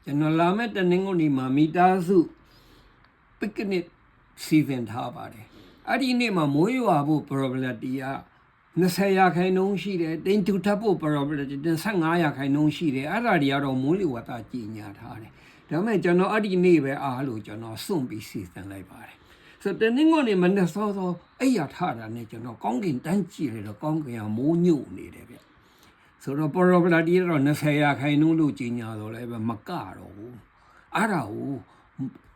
ကျွန်တော်လာမဲ့တနင်္ဂနွေနေ့မှာမိသားစု picnic စီစဉ်ထားပါတယ်အဲ့ဒီနေ့မှာမိုးရွာဖို့ probability က20ရာခိုင်နှုန်းရှိတယ်တိမ်တူထပ်ဖို့ probability 15ရာခိုင်နှုန်းရှိတယ်အဲ့ဒါတွေကတော့မိုးလေဝသကြီးညာထားတယ်ဒါပေမဲ့ကျွန်တော်အဲ့ဒီနေ့ပဲအားလို့ကျွန်တော်စွန့်ပြီးစီစဉ်လိုက်ပါတယ်ဆိုတော့တနင်္ဂနွေနေ့မနေ့စောစောအဲ့ရထတာနဲ့ကျွန်တော်ကောင်းကင်တန်းကြည့်ရတော့ကောင်းကင်ကမိုးညို့နေတယ်ဗျဆိုတော့ probability တော့20ရာခိုင်နှုန်းလို့ကြီးညာတော့လည်းပဲမကတော့ဘူးအဲ့ဒါကို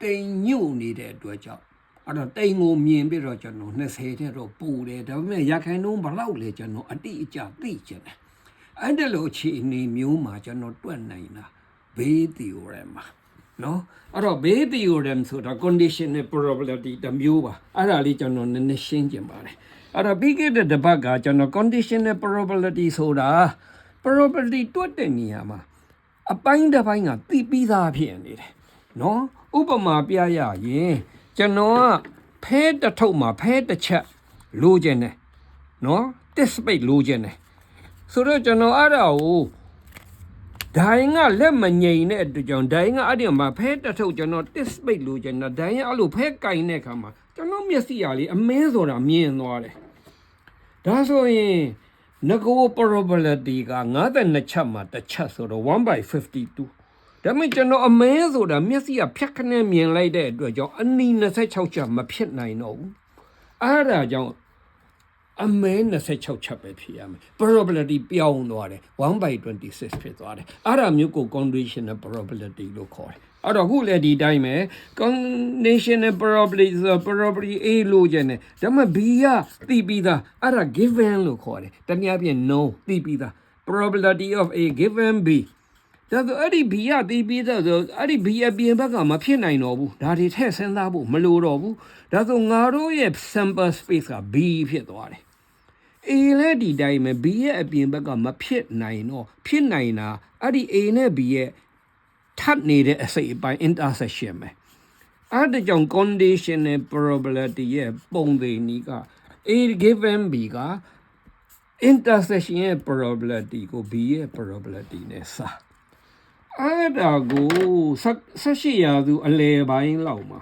တိမ်ညို့နေတဲ့အတွက်ကြောင့်အဲ့တော့တိမ်ကိုမြင်ပြီးတော့ကျွန်တော်20တဲ့တော့ပူတယ်ဒါပေမဲ့ရာခိုင်နှုန်းဘလောက်လဲကျွန်တော်အတိအကျသိချင်တယ်အဲ့ဒါလို့အခြေအနေမျိုးမှာကျွန်တော်တွက်နိုင်တာဘေး theorem မှာနော်အဲ့တော့ဘေး theorem ဆိုတာ conditional probability တစ်မျိုးပါအဲ့ဒါလေးကျွန်တော်နည်းနည်းရှင်းကျင်ပါတယ်အဲ့တော့ပြီးခဲ့တဲ့တစ်ပတ်ကကျွန်တော် conditional probability ဆိုတာ probability တွက်တဲ့နေရာမှာအပိုင်းတစ်ပိုင်းကသိပြီးသားဖြစ်နေတယ်နော်ဥပမာပြရရင်ကျွန်တော်ကဖဲတစ်ထုပ်မှာဖဲတစ်ချက်လိုချင်တယ်နော်တစ်စပိတ်လိုချင်တယ်ဆိုတော့ကျွန်တော်အဲ့ဒါကိုဒိုင်းကလက်မငိန်တဲ့အတွက်ကြောင့်ဒိုင်းကအဲ့ဒီမှာဖဲတစ်ထုပ်ကျွန်တော်တစ်စပိတ်လိုချင်တာဒိုင်းကအဲ့လိုဖဲကင်တဲ့အခါမှာကျွန်တော်မျက်စိရလေးအမင်းဆိုတာမြင်သွားတယ်ဒါဆိုရင်ငကို probability က52ချက်မှာတစ်ချက်ဆိုတော့1/52ဒါမှကျွန်တော်အမဲဆိုတာမျက်စိကဖြတ်ခနဲ့မြင်လိုက်တဲ့အတွက်ကြောင့်အနီ26ချက်မဖြစ်နိုင်တော့ဘူးအဲ့ဒါကြောင့်အမဲ26ချက်ပဲဖြစ်ရမယ် probability ပြောင်းသွားတယ်1/26ဖြစ်သွားတယ်အဲ့ဒါမျိုးကို conditional probability လို့ခေါ်တယ်အဲ့တော့ခုလည်းဒီတိုင်းပဲ conditional probability A လို့ကျန်တယ်ဒါမှ B ကသိပြီးသားအဲ့ဒါ given လို့ခေါ်တယ်တနည်းအားဖြင့် no သိပြီးသား probability of A given Bဒါဆိုအဲ့ဒီ B ကသိပြီးသားဆိုအဲ့ဒီ B အပြင်ဘက်ကမဖြစ်နိုင်တော့ဘူးဒါတွေထည့်စဉ်းစားဖို့မလိုတော့ဘူးဒါဆိုငါတို့ရဲ့ sample space က B ဖြစ်သွားတယ်A လည်းဒီတိုင်းပဲ B ရဲ့အပြင်ဘက်ကမဖြစ်နိုင်တော့ဖြစ်နိုင်တာအဲ့ဒီ A နဲ့ B ရဲ့ထပ်နေတဲ့အစိတ်အပိုင်း intersection ပဲအဲ့ဒါကြောင့် conditional probability ရဲ့ပုံသဏ္ဍာန်က A given B က intersection ရဲ့ probability ကို B ရဲ့ probability နဲ့စာအဲ့ဒါကို18ရာစုအလယ်ပိုင်းလောက်မှာ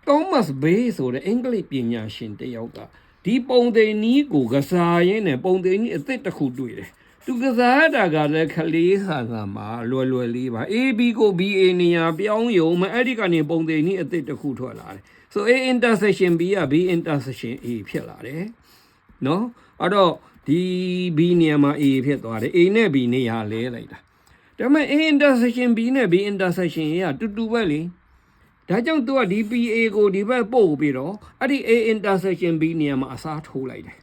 Thomas Bay ဆိုတဲ့အင်္ဂလိပ်ပညာရှင်တစ်ယောက်ကဒီပုံသဏ္ဍာန်ကိုကစားရင်းနဲ့ပုံသဏ္ဍာန်အသစ်တစ်ခုတွေ့တယ်သူကစားတာကလည်းခလေးဆန်ဆန်မှာလွယ်လွယ်လေးပါ AB ကို BA နေရာပြောင်းယုံမအဲ့ဒီကနေပုံသဏ္ဍာန်အသစ်တစ်ခုထွက်လာတယ်ဆို A intersection B က B intersection A ဖြစ်လာတယ်နော်အဲ့တော့ဒီ B နေရာမှာ A ဖြစ်သွားတယ် A နဲ့ B နေရာလဲလိုက်တာဒါပေမဲ့ A intersection B နဲ့ B intersection A ကတူတူပဲလေဒါကြောင့်သူကဒီ PA ကိုဒီဘက်ပို့ပြီးတော့အဲ့ဒီ A intersection B နေရာမှာအစားထိုးလိုက်တယ်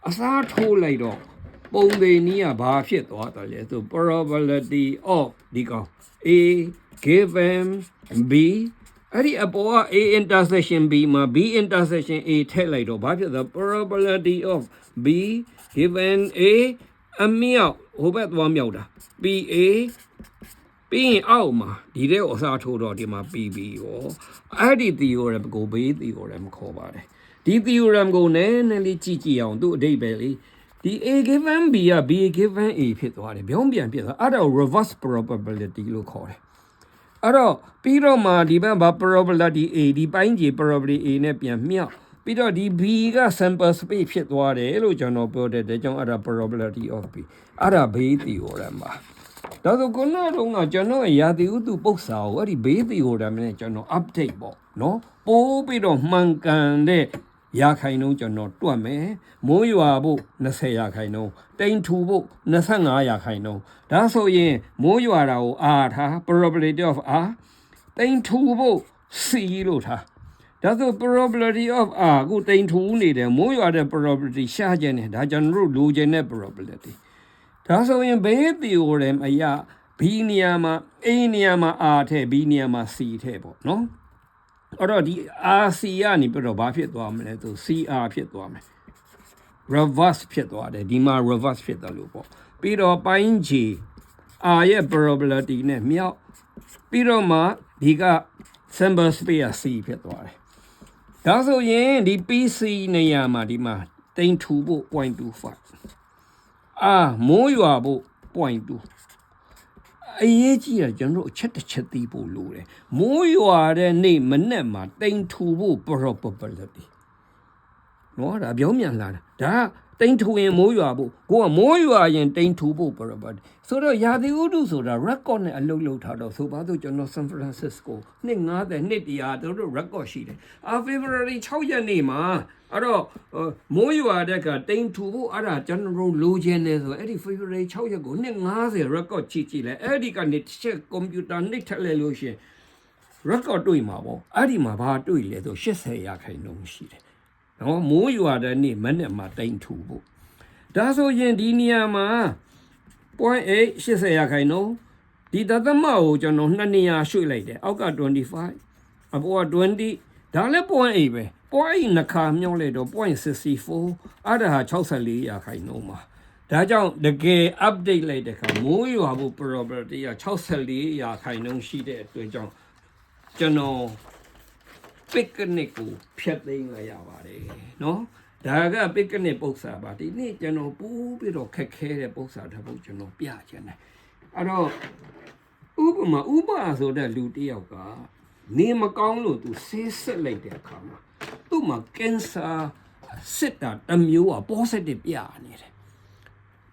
အစားထိုးလိုက်တော့ပုံသဏ္ဍာန်ကဘာဖြစ်သွားတယ်လဲဆို probability of ဒီကောင် A given B အဲ့ဒီအပေါ်က A intersection B မှာ B intersection A ထည့်လိုက်တော့ဘာဖြစ်သွား probability of B given A အမြောက်ဟိုဘက်သွားမြောက်တာ PA ပြီးရင်အောက်မှာဒီတဲ့ကိုအစားထိုးတော့ဒီမှာ PB ရောအဲ့ဒီ theorem ကိုဘေး theorem ခေါ်ပါတယ်ဒီ theorem ကိုနည်းနည်းလေးကြည့်အောင်သူ့အဓိပ္ပာယ်လေးဒီ A given B က B given A ဖြစ်သွားတယ်ပြောင်းပြန်ဖြစ်သွားအဲ့ဒါကို reverse probability လို့ခေါ်တယ်အဲ့တော့ပြီးတော့မှဒီဘက်ဘာ probability A ဒီပိုင်းကြီး probability A နဲ့ပြန်မြောက်ပြီးတော့ဒီ B က sample space ဖြစ်သွားတယ်လို့ကျွန်တော်ပြောတဲ့ကြောင့်အဲ့ဒါ probability of B အဲ့ဒါဘေး theorem ပါဒါဆိုခုနကတော့ကျွန်တော်ရာသီဥတုပု္ပ္ပာကိုအဲ့ဒီဘေး theorem နဲ့ကျွန်တော် update ပေါ့နော်ပိုးပြီးတော့မှန်ကန်တဲ့ရာခိုင်နှုန်းကျွန်တော်တွက်မယ်မိုးရွာဖို့20ရာခိုင်နှုန်းတိမ်ထူဖို့25ရာခိုင်နှုန်းဒါဆိုရင်မိုးရွာတာကို R ထား probability of R တိမ်ထူဖို့ C လို့ထားဒါဆို probability of R ကိုတိမ်ထူနေတယ်မိုးရွာတဲ့ probability ရှားခြင်းနဲ့ဒါကျွန်တော်တို့လိုချင်တဲ့ probabilityဒါဆိုရင်ဘေး theorem အရာ B နေရာမှာ A နေရာမှာ R ထည့် B နေရာမှာ C ထည့်ပေါ့နော်အဲ့တော့ဒီ RC ကနေပြီးတော့ဘာဖြစ်သွားမလဲဆို CR ဖြစ်သွားမယ် reverse ဖြစ်သွားတယ်ဒီမှာ reverse ဖြစ်တယ်လို့ပေါ့ပြီးတော့ပိုင်း G R ရဲ့ probability နဲ့မြောက်ပြီးတော့မှဒီက sample space က C ဖြစ်သွားတယ်ဒါဆိုရင်ဒီ PC နေရာမှာဒီမှာတိမ်ထူဖို့ 0.25မိုးရွာဖို့ 0.2 အရေးကြီးတယ်ကျွန်တော်တို့အချက်တစ်ချက်သိဖို့လိုတယ်မိုးရွာတဲ့နေ့မနေ့မှာတိမ်ထူဖို့ probability နော်ဒါပြောမြန်လာတာဒါတိမ်ထူရင်မိုးရွာဖို့ကိုကမိုးရွာရင်တိမ်ထူဖို့ probability ဆိုတော့ရာသီဥတုဆိုတာ record နဲ့အလုပ်လုပ်ထားတော့ဆိုပါတော့ကျွန်တော် San Francisco နှစ်90နှစ်တရာတို့ record ရှိတယ်February 6 ရက်နေ့မှာအဲ့တော့မိုးရွာတဲ့ကတိမ်ထူဖို့အဲ့ဒါကျွန်တော်တို့လိုချင်တယ်ဆိုအဲ့ဒီ February 6 ရက်ကိုနှစ်90 record ကြည့်လိုက်အဲ့ဒီကနေတစ်ချက် computer နှိပ်ထက်လိုက်လို့ရှင် record တွေ့မှာပေါ့အဲ့ဒီမှာဘာတွေ့လဲဆို80ရာခိုင်နှုန်းရှိတယ်နော်မိုးရွာတဲ့နေ့မနေ့မှာတိမ်ထူဖို့ဒါဆိုရင်ဒီနေရာမှာ 0.8 80ရာခိုင်နှုန်းဒီသသမကိုကျွန်တော်2နေရာရွှေ့လိုက်တယ်အောက်က25အပေါ်က20ဒါလည်း 0.8 ပဲ 0.8 နှစ်ခါမြောက်လိုက်တော့ 0.64 အဲ့ဒါဟာ64ရာခိုင်နှုန်းပါဒါကြောင့်တကယ် update လိုက်တဲ့အခါမိုးရွာဖို့ probability က64ရာခိုင်နှုန်းရှိတဲ့အတွက်ကြောင့်ကျွန်တော် picnic ကိုဖျက်သိမ်းလိုက်ရပါတယ်နော်ဒါက picnic ပု္ပ္ပာပါဒီနေ့ကျွန်တော်ပူးပြီးတော့ခက်ခဲတဲ့ပု္ပ္ပာတစ်ပုဒ်ကျွန်တော်ပြချင်တယ်အဲ့တော့ဥပမာဆိုတဲ့လူတစ်ယောက်ကနေမကောင်းလို့သူဆေးစစ်လိုက်တဲ့အခါမှာသူ့မှာကင်ဆာစစ်တာတစ်မျိုးက positive ပြနေတယ်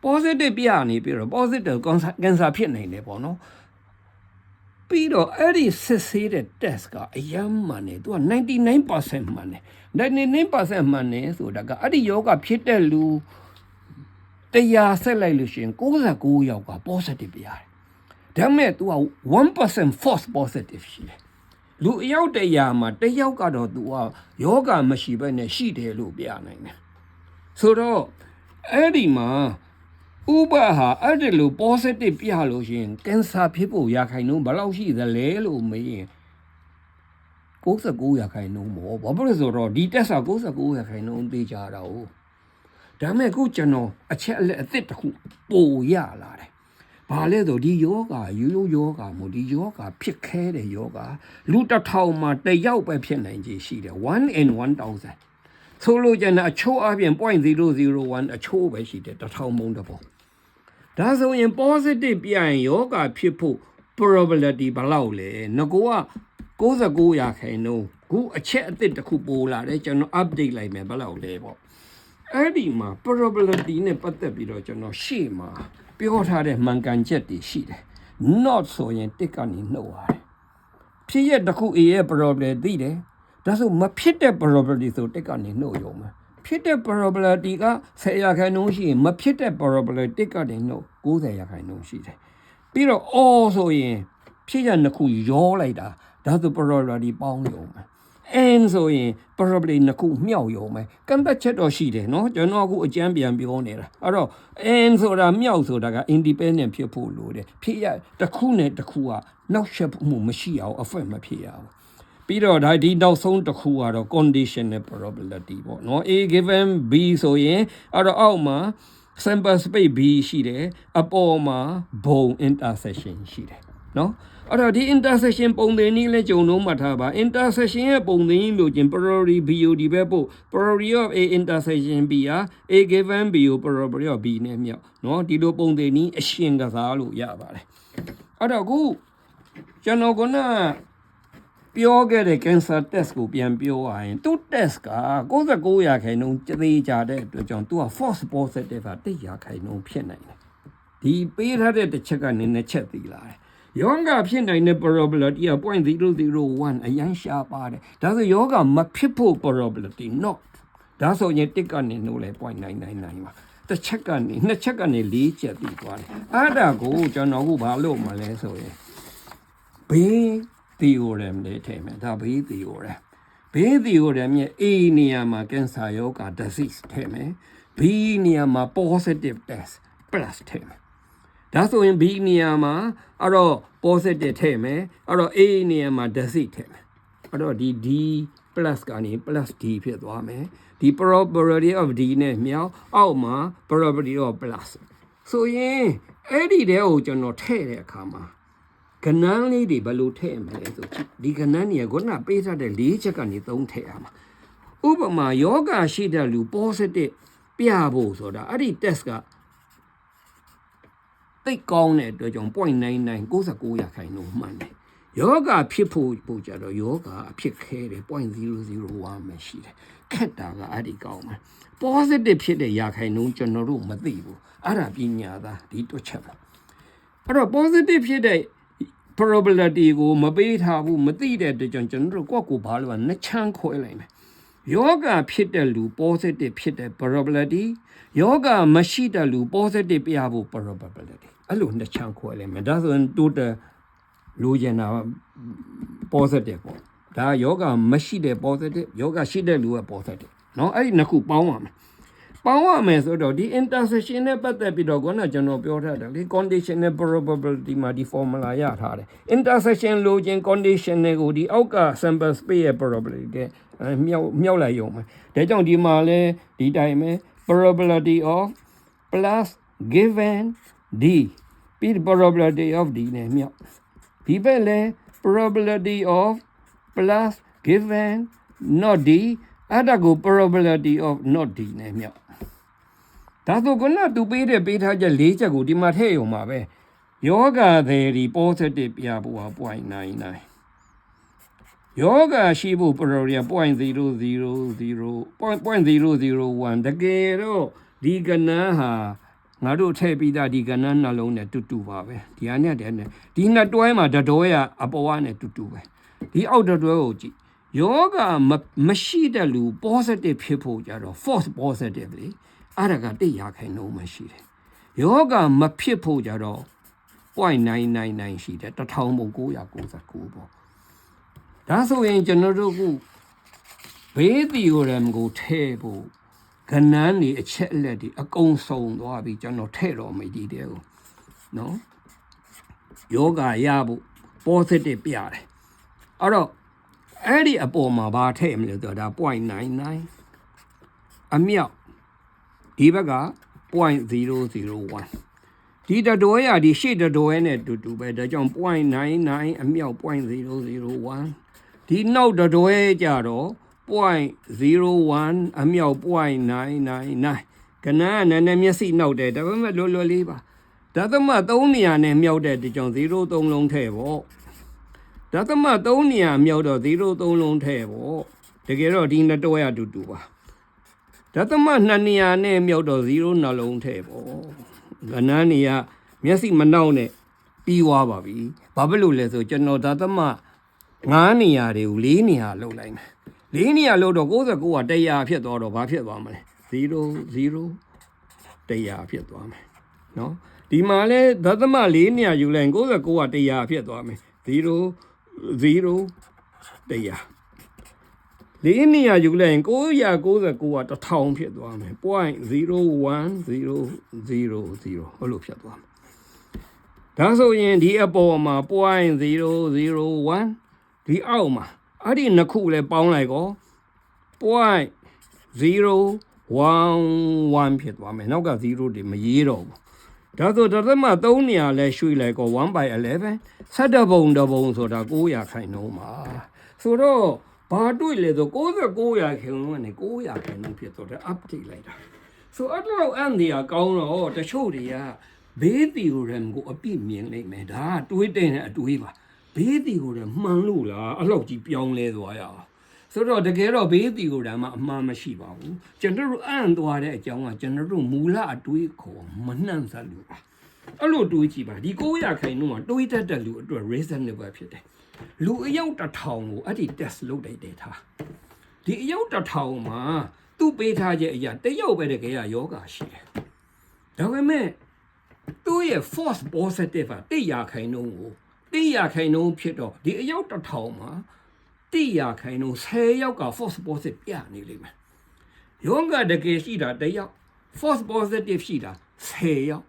positive ပြနေပြီးတော့ positive ကင်ဆာဖြစ်နိုင်တယ်ပေါ့နော်ပြီးတော့အဲ့ဒီစစ်ဆေးတဲ့ test ကအယမ်းမှန်တယ်သူက 99% မှန်တယ် 99% မှန်တယ်ဆိုတာကအဲ့ဒီယောဂဖြစ်တဲ့လူ100ဆက်လိုက်လို့ရှိရင်99ယောက်က positive ပြရတယ်ဒါပေမဲ့ तू က 1% false positive ရှိတယ်လူအယောက်100မှာ1ယောက်ကတော့ तू ကယောဂမရှိဘဲနဲ့ရှိတယ်လို့ပြနိုင်တယ်ဆိုတော့အဲ့ဒီမှာဥပဟာအဲ့ဒီလို positive ပြလို့ရှိရင်ကင်ဆာဖြစ်ဖို့ရာခိုင်နှုန်းဘယ်လောက်ရှိသလဲလို့မေးရင်99ရာခိုင်နှုန်းပေါ့ဘာဖြစ်လို့ဆိုတော့ဒီတက်စာ99ရာခိုင်နှုန်းသိကြတာ哦ဒါမဲ့ခုကျွန်တော်အချက်အလက်အသစ်တစ်ခုပို့ရလာတယ်ဘာလဲဆိုဒီယောဂရိုးရိုးယောဂမို့ဒီယောဂဖြစ်ခဲတဲ့ယောဂလူ1000မှာ1ယောက်ပဲဖြစ်နိုင်ခြေရှိတယ်1 in 1000ဆိုလို့ကျန်တဲ့အချိုးအပြင် 0.001 အချိုးပဲရှိတယ်1000မုံတစ်ပုံဒါဆိုရင် positive ပြရင်ယောဂဖြစ်ဖို့ probability ဘယ်လောက်လဲငကောက99ရာခိုင်နှုန်းခုအချက်အသစ်တစ်ခုပို့လာတယ်ကျွန်တော် update လိုက်မယ်ဘယ်လောက်လဲပေါ့အဲ့ဒီမှာ probability နဲ့ပတ်သက်ပြီးတော့ကျွန်တော်ရှေ့မှာပြောထားတဲ့မှန်ကန်ချက်တွေရှိတယ် not ဆိုရင်တစ်ကနေနှုတ်ရတယ်ဖြစ်ရတစ်ခု A ရဲ့ probability သိတယ်ဒါဆိုမဖြစ်တဲ့ probability ဆိုတစ်ကနေနှုတ်ရုံပဲဖြစ်တဲ့ probability က10ရာခိုင်နှုန်းရှိရင်မဖြစ်တဲ့ probability တစ်ကနေနှုတ်90ရာခိုင်နှုန်းရှိတယ်ပြီးတော့ all ဆိုရင်ဖြစ်ရနှစ်ခုရောလိုက်တာဒါဆို probability ပေါင်းရုံပဲand ဆိုရင် probability နှစ်ခုမြောက်ရုံပဲကန့်သက်ချက်တော့ရှိတယ်နော်ကျွန်တော်အခုအကျမ်းပြန်ပြောနေတာအဲ့တော့ and ဆိုတာမြောက်ဆိုတာက independent ဖြစ်ဖို့လိုတယ်ဖြစ်ရတစ်ခုနဲ့တစ်ခုကနောက်ဆက်မှုမရှိအောင် affect မဖြစ်ရဘူးပြီးတော့ဒါဒီနောက်ဆုံးတစ်ခုကတော့ conditional probability ပေါ့နော် A given B ဆိုရင်အဲ့တော့အောက်မှာ sample space B ရှိတယ်အပေါ်မှာ bone intersection ရှိတယ်နော်အဲ့တော့ဒီ intersection ပုံသင်နည်းလဲကြုံလုံးမှတ်ထားပါ intersection ရဲ့ပုံသင်ကြီးလို့ချင်း probability BOD ပဲပို့ probability of A intersection B ဟာ A given B ကို probability of B နဲ့မြောက်နော်ဒီလိုပုံသင်နည်းအရှင်ကစားလို့ရပါတယ်အဲ့တော့ခုကျွန်တော်ကပြောခဲ့တဲ့ cancer test ကိုပြန်ပြောရရင်သူ့ test က99ရာခိုင်နှုန်းသေးကြတဲ့အတွက်ကြောင့်သူက false positive က100ရာခိုင်နှုန်းဖြစ်နိုင်တယ်ဒီပေးထားတဲ့တစ်ချက်ကနေနှစ်ချက်သိလာတယ်ယောဂဖြစ်နိုင်တဲ့ probability က 0.001 အရင်ရှားပါတယ်ဒါဆိုယောဂမဖြစ်ဖို့ probability not ဒါဆိုရင်တစ်ကနေနှုတ်လဲ 0.999 ပါတစ်ချက်ကနေနှစ်ချက်ကနေ4ချက်ပြီးသွားတယ်အဲ့ဒါကိုကျွန်တော်ကဘာလို့မလဲဆိုရင်ဘေးtheorem လေးထည့်မယ်ဒါဘေး theorem ဘေး theorem ရဲ့ A နေရာမှာ cancer ယောဂ disease ထည့်မယ် B နေရာမှာ positive test plus ထည့်မယ်ဒါဆိုရင် B နေရာမှာအဲ့တော့ positive ထည့်မယ်အဲ့တော့ A နေရာမှာ disease ထည့်မယ်အဲ့တော့ဒီ D plus ကနေ plus D ဖြစ်သွားမယ်ဒီ probability of D နဲ့မြောက်အောက်မှာ probability of plus ဆိုရင်အဲ့ဒီတဲ့ကိုကျွန်တော်ထည့်တဲ့အခါမှာကဏ္ဍလေးတွေဘယ်လိုထည့်မလဲဆိုဒီကဏ္ဍကြီးကခုနပေးထားတဲ့4ချက်ကနေ3ထည့်ရမှာဥပမာယောဂရှိတဲ့လူ positive ပြဖို့ဆိုတာအဲ့ဒီ test က သိကောင်းတဲ့အတွက်ကြောင့် 0.99 69ရာခိုင်နှုန်းမှန်တယ်ယောဂဖြစ်ဖို့ကြတော့ယောဂအဖြစ်ခဲတယ် 0.001 ပဲရှိတယ်ခက်တာကအဲ့ဒီကောင်းမှာ positive ဖြစ်တဲ့ရာခိုင်နှုန်းကျွန်တော်တို့မသိဘူးအဲ့ဒါပညာသားဒီတွက်ချက်ပါအဲ့တော့ positive ဖြစ်တဲ့ probability ကိုမပေးထားဘူးမသိတဲ့အတွက်ကြောင့်ကျွန်တော်တို့ကိုဘာလို့နှစ်ချမ်းခွဲလိုက်မယ်ယောဂဖြစ်တဲ့လူ positive ဖြစ်တဲ့ probability ယောဂမရှိတဲ့လူ positive ပြဖို့ probability အဲ့လိုနှစ်ချမ်းခွဲလိုက်မယ်ဒါဆိုရင် total လိုချင်တာ positive ပေါ့ဒါယောဂမရှိတဲ့ positive ယောဂရှိတဲ့လူက positive เนาะအဲ့ဒီနှစ်ခုပေါင်းရမယ်ဆိုတော့ဒီ intersection နဲ့ပတ်သက်ပြီးတော့ခုနကျွန်တော်ပြောထားတယ်လေ condition နဲ့ probability မှာဒီ formula ရထားတယ် intersection လိုချင် condition တွေကိုဒီအောက်က sample space ရဲ့ probability တဲ့မြောက်လိုက်ရုံပဲဒါကြောင့်ဒီမှာလဲဒီတိုင်းပဲ probability of plus given d ပြီး probability of d နဲ့မြောက်ဒီဘက်လဲ probability of plus given not d အဲ့ဒါကို probability of not d နဲ့မြောက်ဒါဆိုခုနသူပေးထားချက်၄ချက်ကိုဒီမှာထည့်ရုံပါပဲယောဂသည်ဒီ positive ပြဖို့က 0.99 ယောဂရှိဖို့ probability 0.001 တကယ်တော့ဒီကဏ္ဍဟာငါတို့ထည့်ပြီးသားဒီကဏ္ဍနှလုံးနဲ့တူပါပဲဒီဟာနဲ့ဒီနှစ်တွဲမှာတတွဲကအပေါ်ကနေတူပဲဒီအောက်တတွဲကိုကြည့်ယောဂမရှိတဲ့လူ positive ဖြစ်ဖို့ကြတော့ false positive လေအဲ့ဒါက1ရာခိုင်နှုန်းမှရှိတယ်ယောဂမဖြစ်ဖို့ကြတော့ 0.999 ရှိတယ်1000ပုံ999ပေါ့ဒါဆိုရင်ကျွန်တော်တို့ခုဘေးတီကိုလည်းကိုထည့်ဖို့ကဏ္ဍနေအချက်အလက်တွေအကုန်စုံသွားပြီကျွန်တော်ထည့်တော့မိဒီတဲ့ကိုနော်ယောဂရဖို့ positive ပြတယ်အဲ့တော့အဲ့ဒီအပေါ်မှာဘာထည့်မလဲဆိုတော့ဒါ 0.99 အမြောက်ဒီဘက်က 0.001 ဒီတတွဲရဒီရှေ့တတွဲနဲ့တူပဲဒါကြောင့် 0.99 အမြောက် 0.001 ဒီနောက်တတွဲကြတော့ 0.01 အမြောက် 0.999 ကဏ္ဍနည်းနည်းမျက်စိနောက်တယ်ဒါပေမဲ့လွယ်လေးပါဒါသမ3နေရာနဲ့မြောက်တဲ့ဒီကြောင့်03လုံးထည့်ပေါ့ဒါသမ3နေရာမြောက်တော့03လုံးထည့်ပေါ့တကယ်တော့ဒီနှစ်တွဲအတူပါဒါသမ2နေရာနဲ့မြောက်တော့0နှလုံးထည့်ပေါ့ကဏ္ဍနေရာမျက်စိမနှောက်နဲ့ပြီးသွားပါပြီဘာဖြစ်လို့လဲဆိုကျွန်တော်ဒါသမ9နေရာတွေကို4နေရာလောက်လိုက်မယ်4နေရာလောက်တော့69က100ဖြစ်သွားတော့ဘာဖြစ်သွားမလဲ0 0 100ဖြစ်သွားမယ်နော်ဒီမှာလဲဒသမ4နေရာယူလိုက်69က100ဖြစ်သွားမယ်0 0 100 4နေရာယူလိုက်999က1000ဖြစ်သွားမယ် 0.01000 ဟုတ်လို့ဖြစ်သွားမယ်ဒါဆိုရင်ဒီအပေါ်မှာ 0.001 ဒီအောက်မှာအဲ့ဒီနှစ်ခုလဲပေါင်းလိုက်ကော 0.011 ဖြစ်သွားမယ်နောက်က0တွေမရေးတော့ဘူးဒါဆိုဒသမ3နေရာလဲရွှေ့လိုက်ကော 1/11 17ပုံတစ်ပုံဆိုတာ9ရာခိုင်နှုန်းပါဆိုတော့ဘာတွေ့လဲဆို69ရာခိုင်နှုန်းနဲ့9ရာခိုင်နှုန်းဖြစ်တော့ update လိုက်တာဆိုအဲ့တော့အန်ဒီယာကောင်းတော့တချို့တွေကဘေးတီကိုရမ်ကိုအပြစ်မြင်လိုက်မယ်ဒါကတွေးတဲ့အတွေးပါဘေးတီကိုရမ်မှန်လို့လားအဲ့လောက်ကြီးပြောင်းလဲသွားရအောင်ဆိုတော့တကယ်တော့ဘေးတီကိုရမ်မှာအမှားမရှိပါဘူးကျွန်တော်တို့အံ့သွားတဲ့အကြောင်းကကျွန်တော်တို့မူလအတွေးခေါ်မနှံ့စက်လို့ပါအဲ့လိုတွေးကြည့်ပါဒီ9ရာခိုင်နှုန်းကတွေးတတ်တဲ့လူအတွက် reasonable ဖြစ်တယ်လူအယောက်1000ကိုအဲ့ဒီ test လုပ်လိုက်တယ်ထားဒီအယောက်1000မှာသူ့ပေးထားချက်အရာတယောက်ပဲတကယ်ယောဂရှိတယ်ဒါပေမဲ့သူ့ရဲ့ false positive က1ရာခိုင်နှုန်းကို1ရာခိုင်နှုန်းဖြစ်တော့ဒီအယောက်1000မှာ1ရာခိုင်နှုန်း10ယောက်က false positive ပြနေလိမ့်မယ်ယောဂတကယ်ရှိတာတယောက် false positive ရှိတာ10ယောက်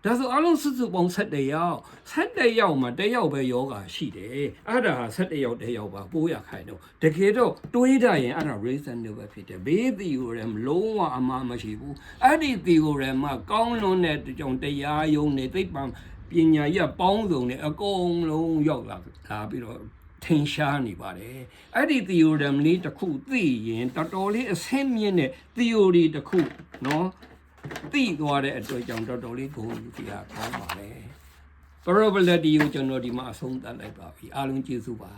ဒါဆိုအလုံးစုစုပေါင်း17ယောက်မှာတယောက်ပဲယောဂရှိတယ်အဲ့ဒါ17ယောက်တယောက်ပါ9ရာခိုင်နှုန်းတကယ်တော့တွေးတာရင်အဲ့ဒါ reasonable ဖြစ်တယ်ဘေး theorem လုံးဝအမှားမရှိဘူးအဲ့ဒီ theorem မှာကောင်းလွန်တဲ့ကြောင့်တရားယုံနေသိပ္ပံပညာရပေါင်းစုံနဲ့အကုန်လုံးရောက်လာပြီးတော့ထင်ရှားနေပါတယ်အဲ့ဒီ theorem လေးတစ်ခုသိရင်တော်တော်လေးအဆင့်မြင့်တဲ့ theory တစ်ခုเนาะ သိသွားတဲ့အတွက်ကြောင့်တော်တော်လေးဂုဏ်ယူစရာကောင်းပါလေ probability ကိုကျွန်တော်ဒီမှာအဆုံးသတ်လိုက်ပါပြီအားလုံးကျေးဇူးပါ